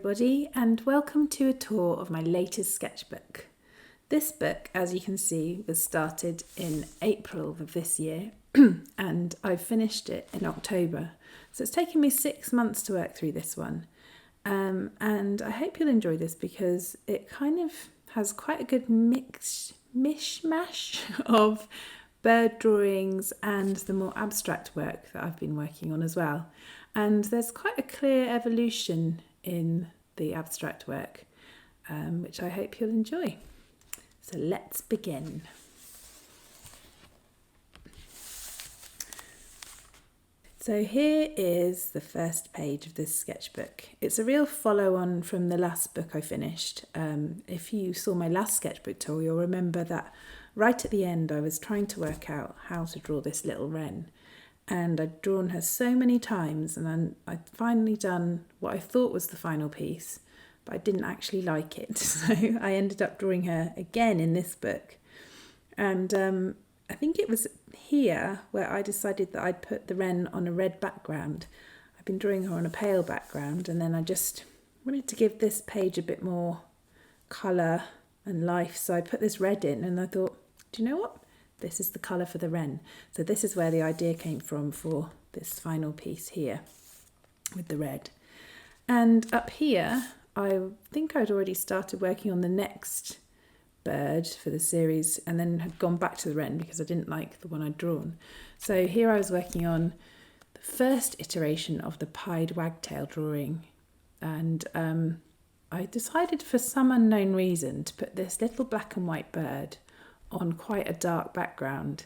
everybody, and welcome to a tour of my latest sketchbook. This book, as you can see, was started in April of this year and I finished it in October. So it's taken me 6 months to work through this one. And I hope you'll enjoy this because it kind of has quite a good mishmash of bird drawings and the more abstract work that I've been working on as well. And there's quite a clear evolution in the abstract work, which I hope you'll enjoy. So let's begin. So here is the first page of this sketchbook. It's a real follow-on from the last book I finished. If you saw my last sketchbook tour, you'll remember that right at the end I was trying to work out how to draw this little wren. And I'd drawn her so many times, and then I'd finally done what I thought was the final piece, but I didn't actually like it. So I ended up drawing her again in this book. And I think it was here where I decided that I'd put the wren on a red background. I've been drawing her on a pale background, and then I just wanted to give this page a bit more colour and life. So I put this red in, and I thought, do you know what? This is the colour for the wren. So this is where the idea came from for this final piece here with the red. And up here, I think I'd already started working on the next bird for the series and then had gone back to the wren because I didn't like the one I'd drawn. So here I was working on the first iteration of the pied wagtail drawing. And I decided for some unknown reason to put this little black and white bird on quite a dark background,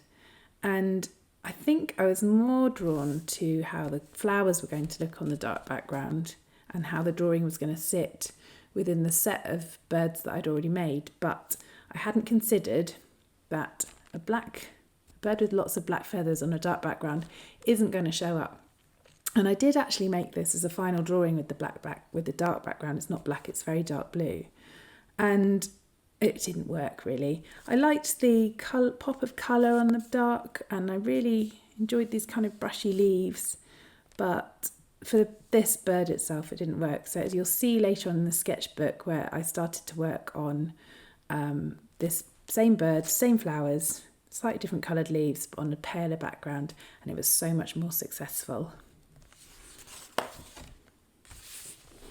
and I think I was more drawn to how the flowers were going to look on the dark background and how the drawing was going to sit within the set of birds that I'd already made, but I hadn't considered that a bird with lots of black feathers on a dark background isn't going to show up. And I did actually make this as a final drawing with the dark background. It's not black, it's very dark blue, and it didn't work really. I liked the pop of colour on the dark, and I really enjoyed these kind of brushy leaves, but for this bird itself it didn't work. So as you'll see later on in the sketchbook, where I started to work on this same bird, same flowers, slightly different coloured leaves, but on a paler background, and it was so much more successful.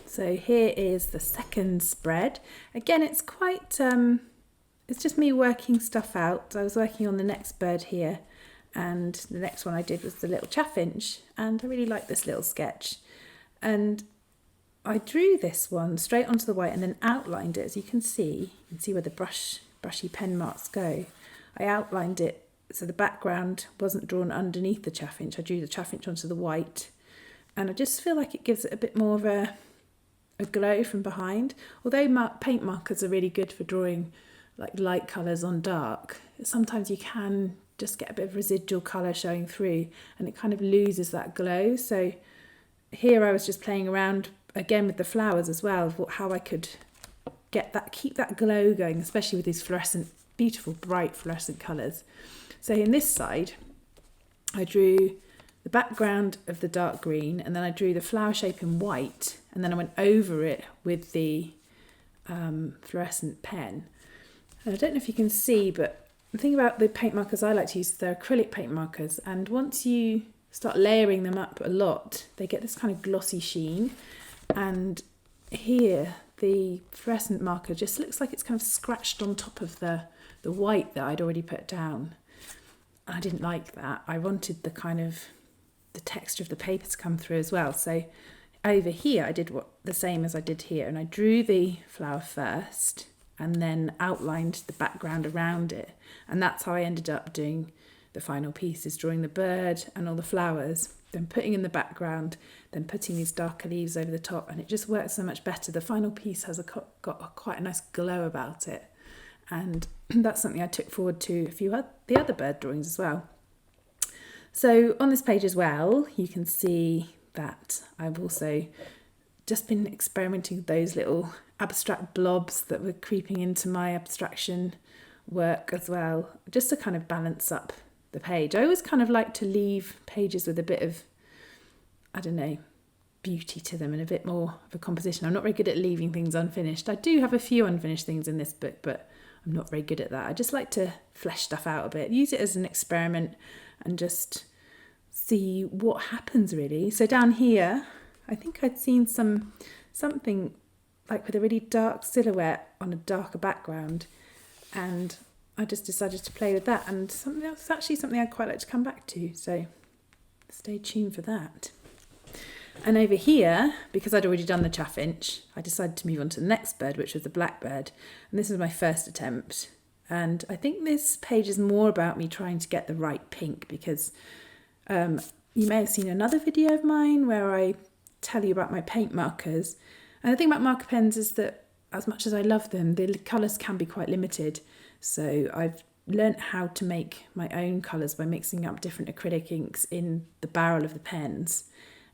So here is the second spread. Again, it's quite, it's just me working stuff out. I was working on the next bird here, and the next one I did was the little chaffinch, and I really liked this little sketch. And I drew this one straight onto the white and then outlined it. As you can see where the brushy pen marks go. I outlined it so the background wasn't drawn underneath the chaffinch. I drew the chaffinch onto the white, and I just feel like it gives it a bit more of a glow from behind. Although paint markers are really good for drawing like light colours on dark, sometimes you can just get a bit of residual colour showing through and it kind of loses that glow. So here I was just playing around again with the flowers as well, how I could keep that glow going, especially with these beautiful bright fluorescent colours. So in this side I drew the background of the dark green, and then I drew the flower shape in white, and then I went over it with the fluorescent pen. And I don't know if you can see, but the thing about the paint markers I like to use is they're acrylic paint markers, and once you start layering them up a lot, they get this kind of glossy sheen. And here the fluorescent marker just looks like it's kind of scratched on top of the white that I'd already put down. I didn't like that. I wanted the texture of the paper to come through as well. So over here I did the same as I did here, and I drew the flower first and then outlined the background around it, and that's how I ended up doing the final piece, is drawing the bird and all the flowers, then putting in the background, then putting these darker leaves over the top, and it just works so much better. The final piece has got quite a nice glow about it, and that's something I took forward to the other bird drawings as well. So on this page as well, you can see that I've also just been experimenting with those little abstract blobs that were creeping into my abstraction work as well, just to kind of balance up the page. I always kind of like to leave pages with a bit of, I don't know, beauty to them and a bit more of a composition. I'm not very good at leaving things unfinished. I do have a few unfinished things in this book, but I'm not very good at that. I just like to flesh stuff out a bit, use it as an experiment and just see what happens really. So down here, I think I'd seen something like with a really dark silhouette on a darker background, and I just decided to play with that, and that's actually something I'd quite like to come back to, so stay tuned for that. And over here, because I'd already done the chaffinch, I decided to move on to the next bird, which was the blackbird, and this was my first attempt. And I think this page is more about me trying to get the right pink, because you may have seen another video of mine where I tell you about my paint markers. And the thing about marker pens is that as much as I love them, the colours can be quite limited. So I've learnt how to make my own colours by mixing up different acrylic inks in the barrel of the pens.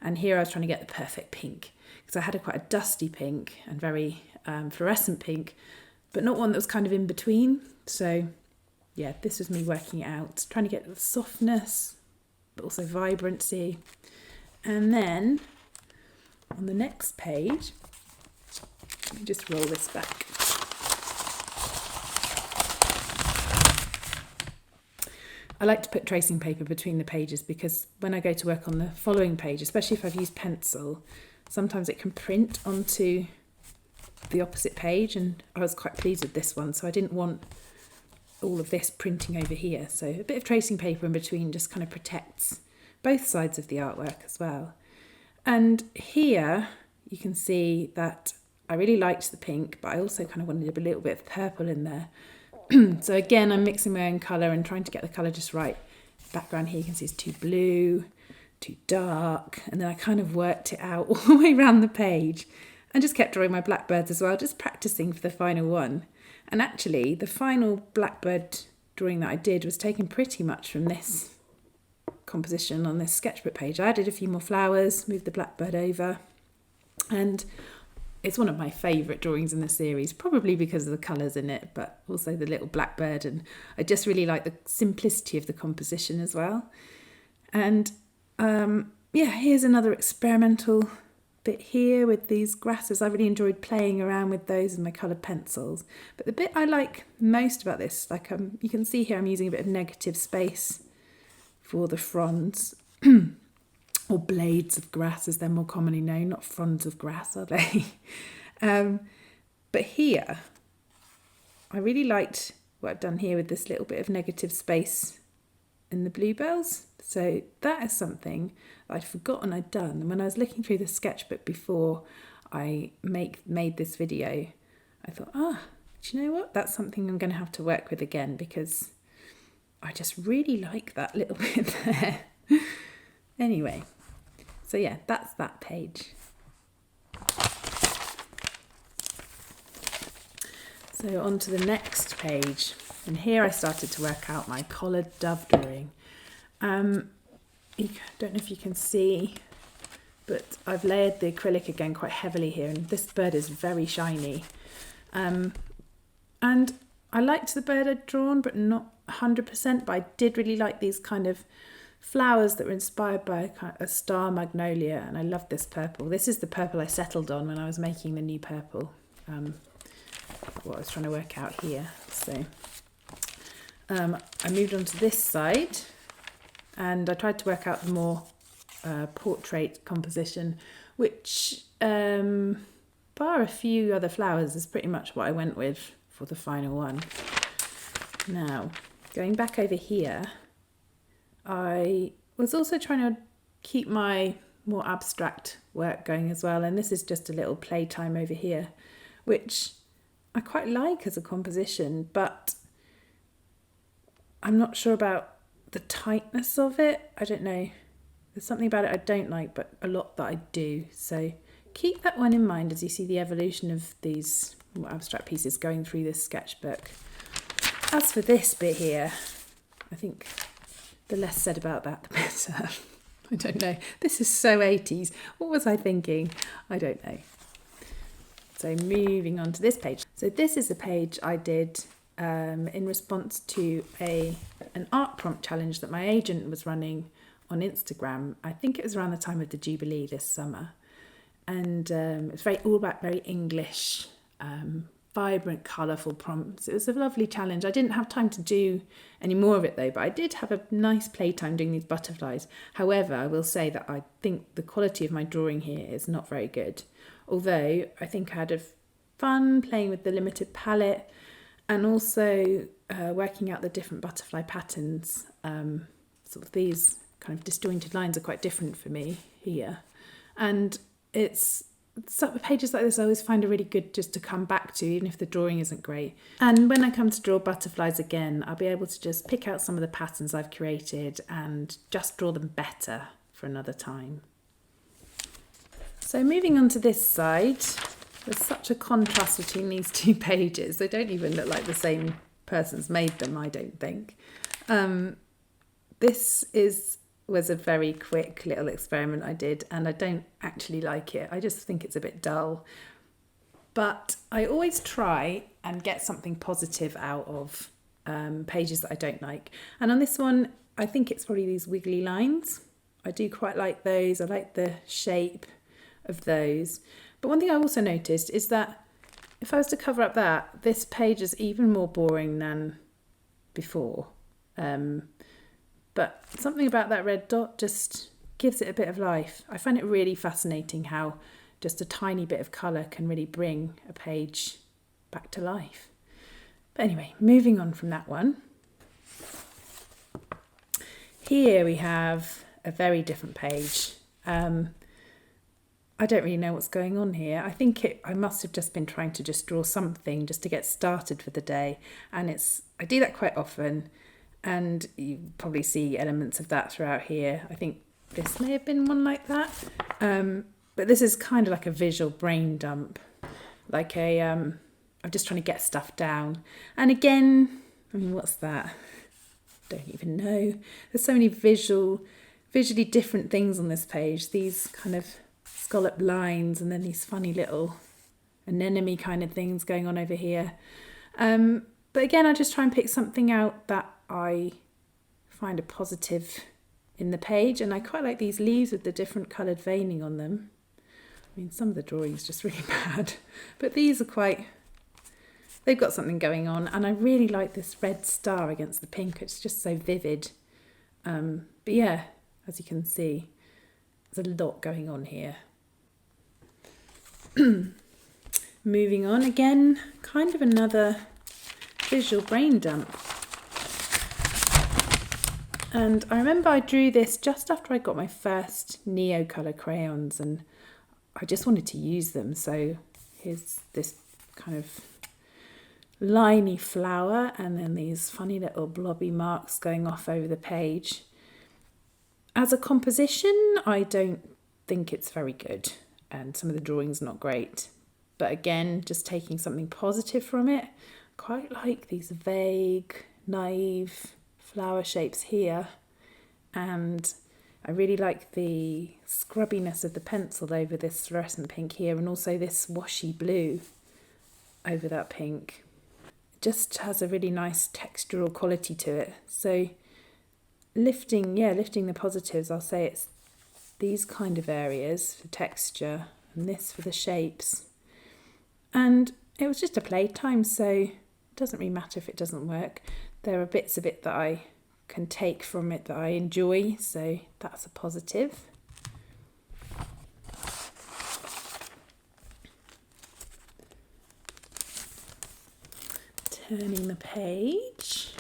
And here I was trying to get the perfect pink, because I had quite a dusty pink and very fluorescent pink, but not one that was kind of in between. So yeah, this was me working it out, trying to get the softness, but also vibrancy. And then on the next page, let me just roll this back. I like to put tracing paper between the pages, because when I go to work on the following page, especially if I've used pencil, sometimes it can print onto the opposite page, and I was quite pleased with this one, so I didn't want all of this printing over here. So a bit of tracing paper in between just kind of protects both sides of the artwork as well. And here you can see that I really liked the pink, but I also kind of wanted a little bit of purple in there. So again, I'm mixing my own colour and trying to get the colour just right. Background here you can see it's too blue, too dark, and then I kind of worked it out all the way around the page and just kept drawing my blackbirds as well, just practising for the final one. And actually the final blackbird drawing that I did was taken pretty much from this composition on this sketchbook page. I added a few more flowers, moved the blackbird over, and it's one of my favourite drawings in the series, probably because of the colours in it, but also the little blackbird, and I just really like the simplicity of the composition as well. And yeah, here's another experimental bit here with these grasses. I really enjoyed playing around with those in my coloured pencils. But the bit I like most about this, like you can see here I'm using a bit of negative space for the fronds, or blades of grass as they're more commonly known, not fronds of grass, are they? But here, I really liked what I've done here with this little bit of negative space in the bluebells. So that is something I'd forgotten I'd done. And when I was looking through the sketchbook before I made this video, I thought, do you know what? That's something I'm going to have to work with again, because I just really like that little bit there. Anyway, so yeah, that's that page. So on to the next page, and here I started to work out my collared dove drawing. I don't know if you can see, but I've layered the acrylic again quite heavily here, and this bird is very shiny. And I liked the bird I'd drawn, but not 100%, but I did really like these kind of flowers that were inspired by a star magnolia, and I love this purple. This is the purple I settled on when I was making the new purple, what I was trying to work out here. So I moved on to this side, and I tried to work out the more portrait composition, which bar a few other flowers is pretty much what I went with for the final one. Now, going back over here, I was also trying to keep my more abstract work going as well, and this is just a little playtime over here, which I quite like as a composition, but I'm not sure about the tightness of it. I don't know. There's something about it I don't like, but a lot that I do. So keep that one in mind as you see the evolution of these more abstract pieces going through this sketchbook. As for this bit here, I think the less said about that, the better. I don't know. This is so 80s. What was I thinking? I don't know. So moving on to this page. So this is a page I did in response to an art prompt challenge that my agent was running on Instagram. I think it was around the time of the Jubilee this summer. and it's all about very English, vibrant, colourful prompts. It was a lovely challenge. I didn't have time to do any more of it though, but I did have a nice playtime doing these butterflies. However, I will say that I think the quality of my drawing here is not very good. Although I think I had a fun playing with the limited palette and also working out the different butterfly patterns. Sort of these kind of disjointed lines are quite different for me here. And it's some pages like this I always find are really good just to come back to, even if the drawing isn't great. And when I come to draw butterflies again, I'll be able to just pick out some of the patterns I've created and just draw them better for another time. So moving on to this side, there's such a contrast between these two pages. They don't even look like the same person's made them, I don't think. This was a very quick little experiment I did, and I don't actually like it. I just think it's a bit dull. But I always try and get something positive out of pages that I don't like. And on this one, I think it's probably these wiggly lines. I do quite like those. I like the shape of those. But one thing I also noticed is that if I was to cover up that, this page is even more boring than before. But something about that red dot just gives it a bit of life. I find it really fascinating how just a tiny bit of colour can really bring a page back to life. But anyway, moving on from that one. Here we have a very different page. I don't really know what's going on here. I think I must have just been trying to just draw something just to get started for the day. And I do that quite often. And you probably see elements of that throughout here. I think this may have been one like that. But this is kind of like a visual brain dump. Like I'm just trying to get stuff down. And again, I mean, what's that? Don't even know. There's so many visually different things on this page. These kind of scalloped lines and then these funny little anemone kind of things going on over here. But again, I just try and pick something out that I find a positive in the page, and I quite like these leaves with the different coloured veining on them. I mean, some of the drawings just really bad, but these are they've got something going on, and I really like this red star against the pink. It's just so vivid. But yeah, as you can see, there's a lot going on here. Moving on again, kind of another visual brain dump. And I remember I drew this just after I got my first Neo colour crayons, and I just wanted to use them. So here's this kind of liney flower and then these funny little blobby marks going off over the page. As a composition, I don't think it's very good, and some of the drawing's not great. But again, just taking something positive from it, quite like these vague, naive flower shapes here, and I really like the scrubbiness of the pencil over this fluorescent pink here, and also this washy blue over that pink. It just has a really nice textural quality to it. So lifting the positives, I'll say it's these kind of areas for texture and this for the shapes. And it was just a playtime, so it doesn't really matter if it doesn't work. There are bits of it that I can take from it that I enjoy, so that's a positive. Turning the page,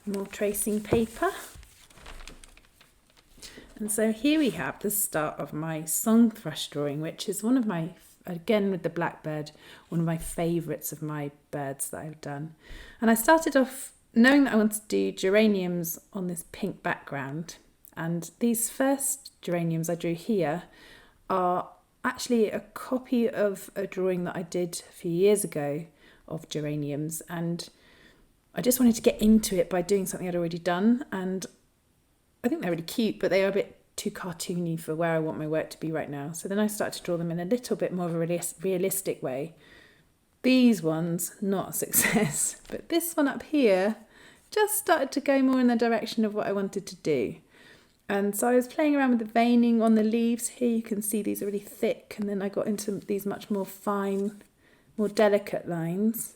more tracing paper. And so here we have the start of my song thrush drawing, which is one of my, again with the blackbird, one of my favourites of my birds that I've done. And I started off knowing that I wanted to do geraniums on this pink background. And these first geraniums I drew here are actually a copy of a drawing that I did a few years ago of geraniums. And I just wanted to get into it by doing something I'd already done. And I think they're really cute, but they are a bit too cartoony for where I want my work to be right now. So then I started to draw them in a little bit more of a realistic way. These ones, not a success, but this one up here just started to go more in the direction of what I wanted to do. And so I was playing around with the veining on the leaves. Here you can see these are really thick, and then I got into these much more fine, more delicate lines.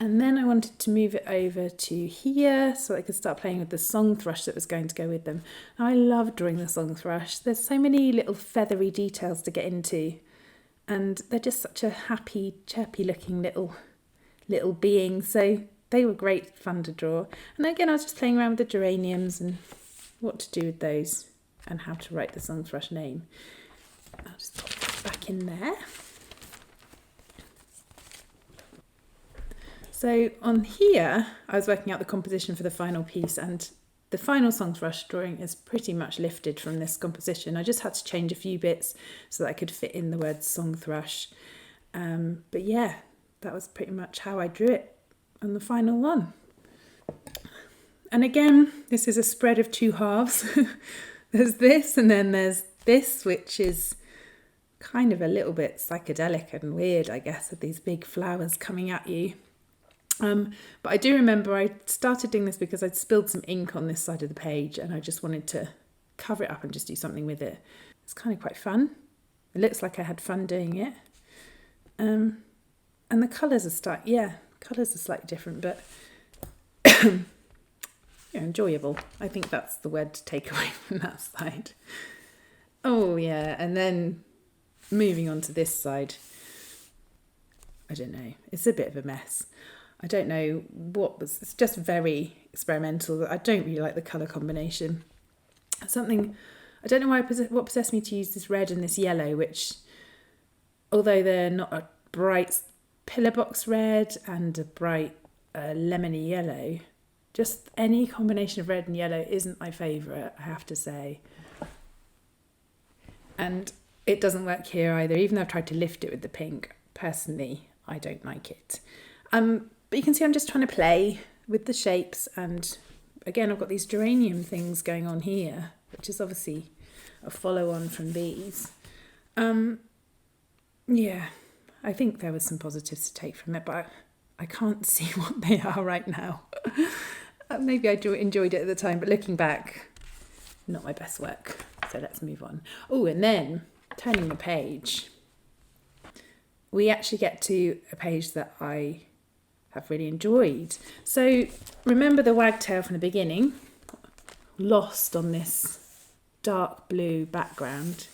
And then I wanted to move it over to here so I could start playing with the song thrush that was going to go with them. I love drawing the song thrush. There's so many little feathery details to get into, and they're just such a happy, chirpy looking little being. So they were great fun to draw. And again, I was just playing around with the geraniums and what to do with those and how to write the song thrush name. I'll just pop that back in there. So on here, I was working out the composition for the final piece, and the final song thrush drawing is pretty much lifted from this composition. I just had to change a few bits so that I could fit in the word song thrush. But yeah, that was pretty much how I drew it on the final one. And again, this is a spread of two halves. There's this, and then there's this, which is kind of a little bit psychedelic and weird, I guess, with these big flowers coming at you. But I do remember I started doing this because I'd spilled some ink on this side of the page, and I just wanted to cover it up and just do something with it. It's kind of quite fun. It looks like I had fun doing it. And the colours are colours are slightly different, but enjoyable. I think that's the word to take away from that side. Oh yeah, and then moving on to this side. I don't know. It's a bit of a mess. I don't know it's just very experimental. I don't really like the colour combination. I don't know what possessed me to use this red and this yellow, which, although they're not a bright pillar box red and a bright lemony yellow, just any combination of red and yellow isn't my favourite, I have to say. And it doesn't work here either, even though I've tried to lift it with the pink. Personally, I don't like it. But you can see I'm just trying to play with the shapes, and again I've got these geranium things going on here, which is obviously a follow-on from these. Yeah, I think there was some positives to take from it, but I can't see what they are right now. Maybe I enjoyed it at the time, but looking back, not my best work. So let's move on. Oh, and then turning the page, we actually get to a page that I have really enjoyed. So remember the wagtail from the beginning, lost on this dark blue background.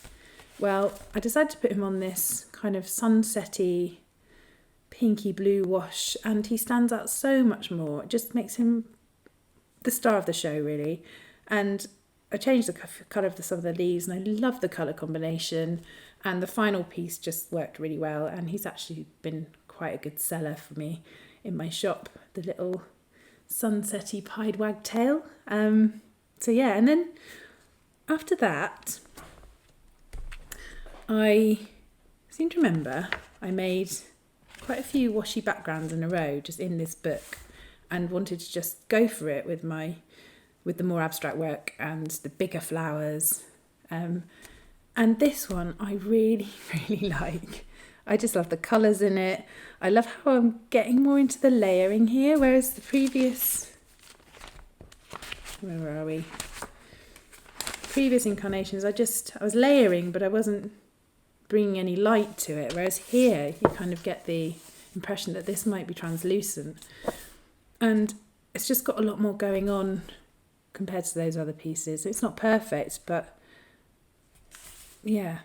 Well, I decided to put him on this kind of sunsetty, pinky blue wash, and he stands out so much more. It just makes him the star of the show, really. And I changed the colour of some of the leaves, and I love the colour combination, and the final piece just worked really well, and he's actually been quite a good seller for me in my shop, the little sunsetty pied wagtail. So yeah, and then after that, I seem to remember I made quite a few washy backgrounds in a row just in this book, and wanted to just go for it with the more abstract work and the bigger flowers. And this one I really, really like. I just love the colours in it. I love how I'm getting more into the layering here, whereas the previous... Where are we? Previous incarnations, I was layering, but I wasn't bringing any light to it, whereas here you kind of get the impression that this might be translucent. And it's just got a lot more going on compared to those other pieces. It's not perfect, but yeah,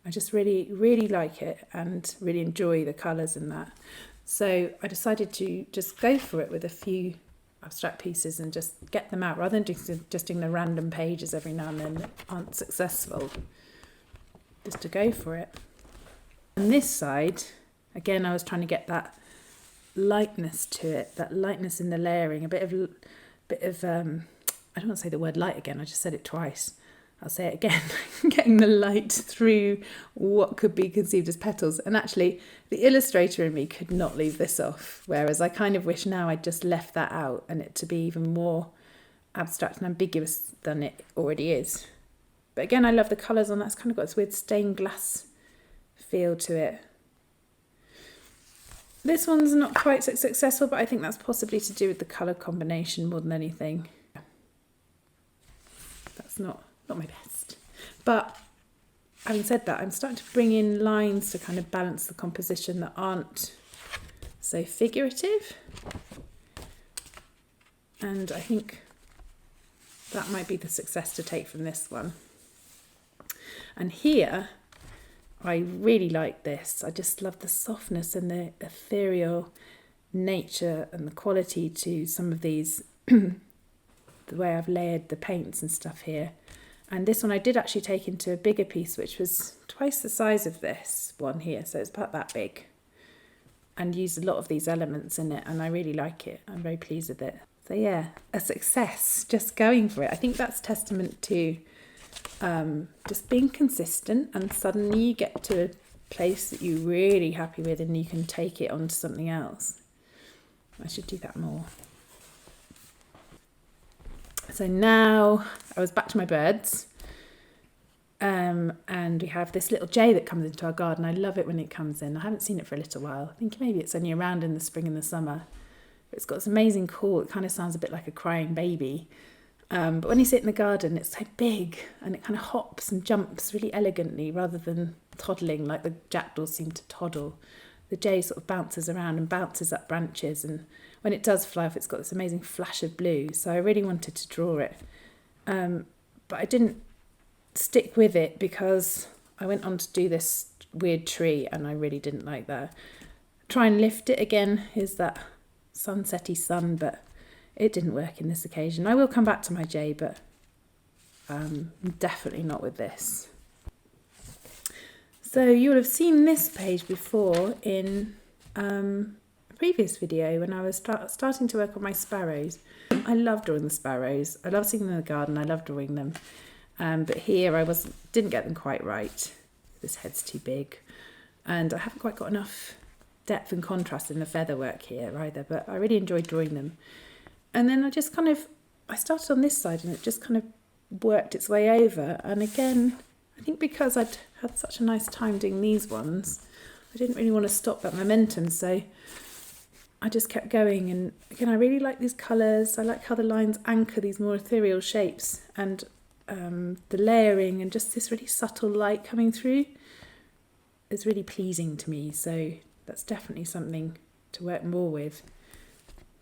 I just really, really like it and really enjoy the colours in that. So I decided to just go for it with a few abstract pieces and just get them out, rather than just doing the random pages every now and then that aren't successful, just to go for it. On this side, again, I was trying to get that lightness to it, that lightness in the layering, a bit of I don't want to say the word light again, I just said it twice. I'll say it again, getting the light through what could be conceived as petals. And actually, the illustrator in me could not leave this off, whereas I kind of wish now I'd just left that out and it to be even more abstract and ambiguous than it already is. But again, I love the colours on that. It's kind of got this weird stained glass feel to it. This one's not quite so successful, but I think that's possibly to do with the colour combination more than anything. That's not my best. But having said that, I'm starting to bring in lines to kind of balance the composition that aren't so figurative. And I think that might be the success to take from this one. And here, I really like this. I just love the softness and the ethereal nature and the quality to some of these, the way I've layered the paints and stuff here. And this one I did actually take into a bigger piece, which was twice the size of this one here. So it's about that big. And used a lot of these elements in it, and I really like it. I'm very pleased with it. So yeah, a success, just going for it. I think that's testament to just being consistent, and suddenly you get to a place that you're really happy with and you can take it on to something else. I should do that more. So now I was back to my birds, and we have this little jay that comes into our garden. I love it when it comes in. I haven't seen it for a little while. I think maybe it's only around in the spring and the summer. But it's got this amazing call. It kind of sounds a bit like a crying baby. But when you sit in the garden, it's so big and it kind of hops and jumps really elegantly rather than toddling like the jackdaws seem to toddle. The jay sort of bounces around and bounces up branches, and when it does fly off, it's got this amazing flash of blue. So I really wanted to draw it. But I didn't stick with it because I went on to do this weird tree and I really didn't like that. Try and lift it again is that sunsetty sun, but it didn't work in this occasion. I will come back to my jay, but definitely not with this. So you'll have seen this page before in a previous video when I was starting to work on my sparrows. I love drawing the sparrows. I love seeing them in the garden. I love drawing them. But here I didn't get them quite right. This head's too big. And I haven't quite got enough depth and contrast in the feather work here either, but I really enjoyed drawing them. And then I started on this side and it just kind of worked its way over. And again, I think because I'd had such a nice time doing these ones, I didn't really want to stop that momentum. So I just kept going. And again, I really like these colours. I like how the lines anchor these more ethereal shapes, and the layering and just this really subtle light coming through is really pleasing to me. So that's definitely something to work more with.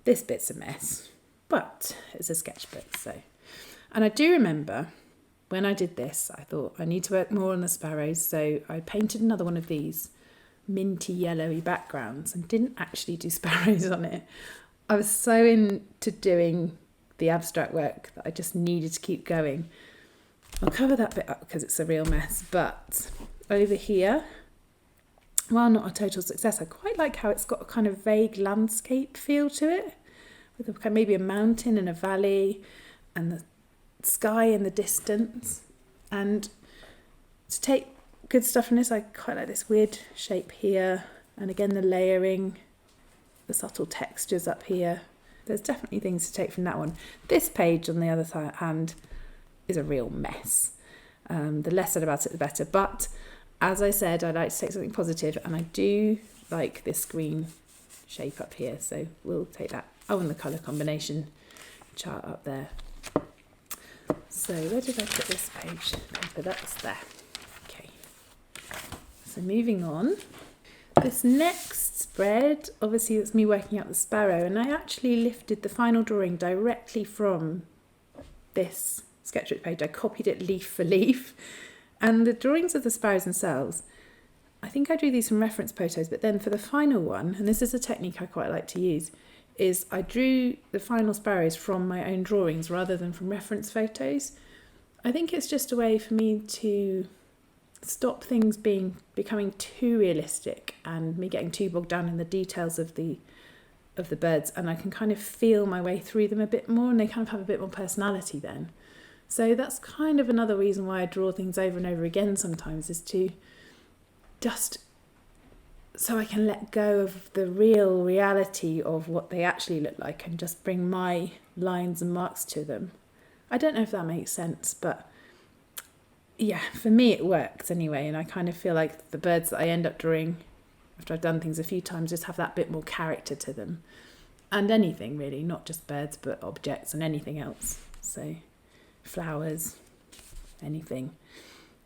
This bit's a mess, but it's a sketchbook. And I do remember when I did this, I thought I need to work more on the sparrows. So I painted another one of these minty yellowy backgrounds and didn't actually do sparrows on it. I was so into doing the abstract work that I just needed to keep going. I'll cover that bit up because it's a real mess, but over here, while not a total success, I quite like how it's got a kind of vague landscape feel to it, with maybe a mountain and a valley and the sky in the distance. And to take good stuff from this, I quite like this weird shape here, and again the layering, the subtle textures up here. There's definitely things to take from that one. This page, on the other hand, is a real mess. The less said about it, the better. But as I said, I like to take something positive, and I do like this green shape up here. So we'll take that. Oh, and the colour combination chart up there. So where did I put this page? Paper, that's there. Okay. So moving on. This next spread, obviously it's me working out the sparrow, and I actually lifted the final drawing directly from this sketchbook page. I copied it leaf for leaf, and the drawings of the sparrows themselves, I think I drew these from reference photos, but then for the final one, and this is a technique I quite like to use, is I drew the final sparrows from my own drawings rather than from reference photos. I think it's just a way for me to stop things becoming too realistic and me getting too bogged down in the details of the birds, and I can kind of feel my way through them a bit more, and they kind of have a bit more personality then. So that's kind of another reason why I draw things over and over again sometimes, is to just so I can let go of the real reality of what they actually look like and just bring my lines and marks to them. I don't know if that makes sense, but yeah, for me it works anyway, and I kind of feel like the birds that I end up drawing after I've done things a few times just have that bit more character to them. And anything really, not just birds, but objects and anything else. So flowers, anything.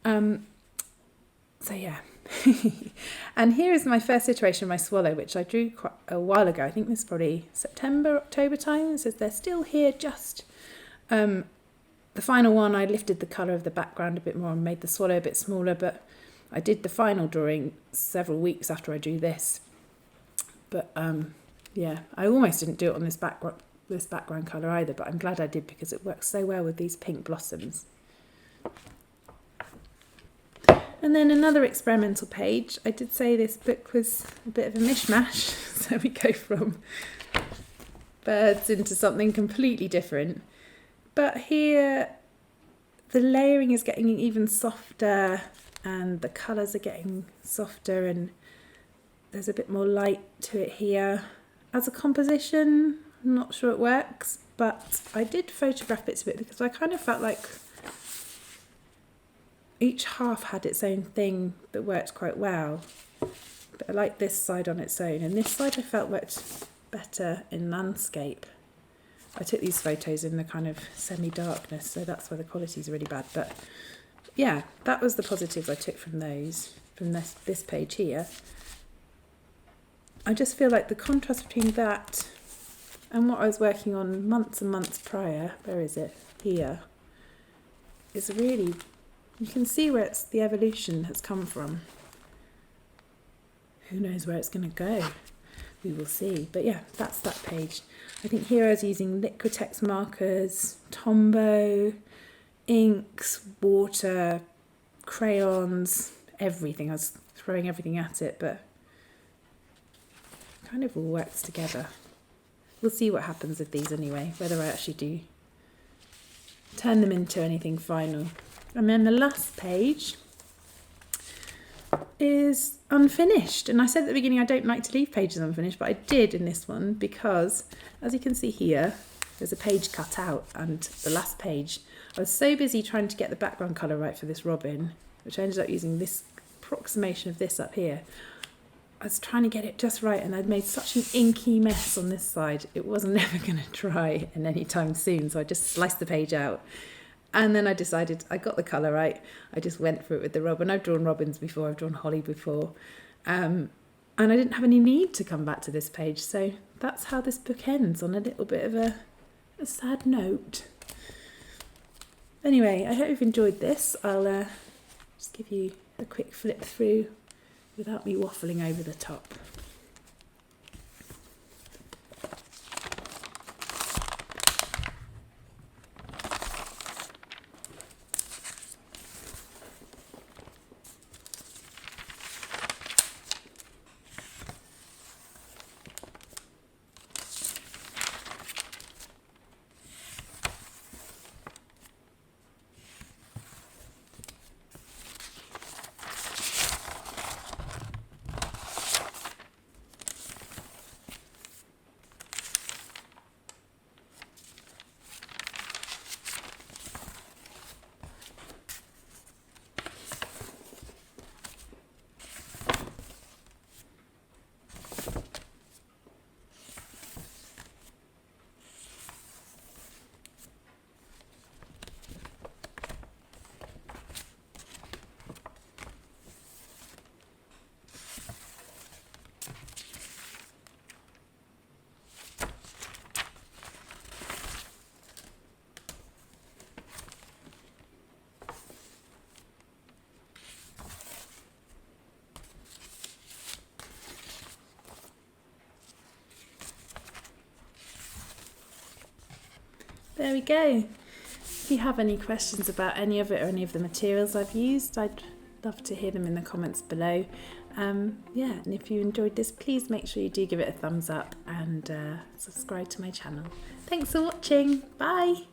So yeah. And here is my first iteration of my swallow, which I drew quite a while ago. I think this is probably September, October time. It says they're still here, just the final one I lifted the colour of the background a bit more and made the swallow a bit smaller, but I did the final drawing several weeks after I drew this. But yeah, I almost didn't do it on this background colour either, but I'm glad I did because it works so well with these pink blossoms. And then another experimental page. I did say this book was a bit of a mishmash, so we go from birds into something completely different. But here the layering is getting even softer and the colours are getting softer and there's a bit more light to it here. As a composition, I'm not sure it works, but I did photograph bits of it because I kind of felt like each half had its own thing that worked quite well. But I like this side on its own, and this side I felt worked better in landscape. I took these photos in the kind of semi-darkness, so that's where the quality is really bad. But yeah, that was the positives I took from those, from this page here. I just feel like the contrast between that and what I was working on months and months prior, where is it? Here, is really, you can see where the evolution has come from. Who knows where it's going to go? We will see. But yeah, that's that page. I think here I was using Liquitex markers, Tombow, inks, water, crayons, everything. I was throwing everything at it, but kind of all works together. We'll see what happens with these anyway, whether I actually do turn them into anything final. And then the last page is unfinished. And I said at the beginning I don't like to leave pages unfinished, but I did in this one because, as you can see here, there's a page cut out, and the last page, I was so busy trying to get the background colour right for this robin, which I ended up using this approximation of this up here. I was trying to get it just right, and I'd made such an inky mess on this side. It wasn't ever going to dry in any time soon, so I just sliced the page out. And then I decided I got the colour right. I just went for it with the robin. I've drawn robins before, I've drawn holly before. And I didn't have any need to come back to this page. So that's how this book ends, on a little bit of a sad note. Anyway, I hope you've enjoyed this. I'll just give you a quick flip through without me waffling over the top. There we go. If you have any questions about any of it or any of the materials I've used, I'd love to hear them in the comments below. Yeah, and if you enjoyed this, please make sure you do give it a thumbs up and subscribe to my channel. Thanks for watching. Bye.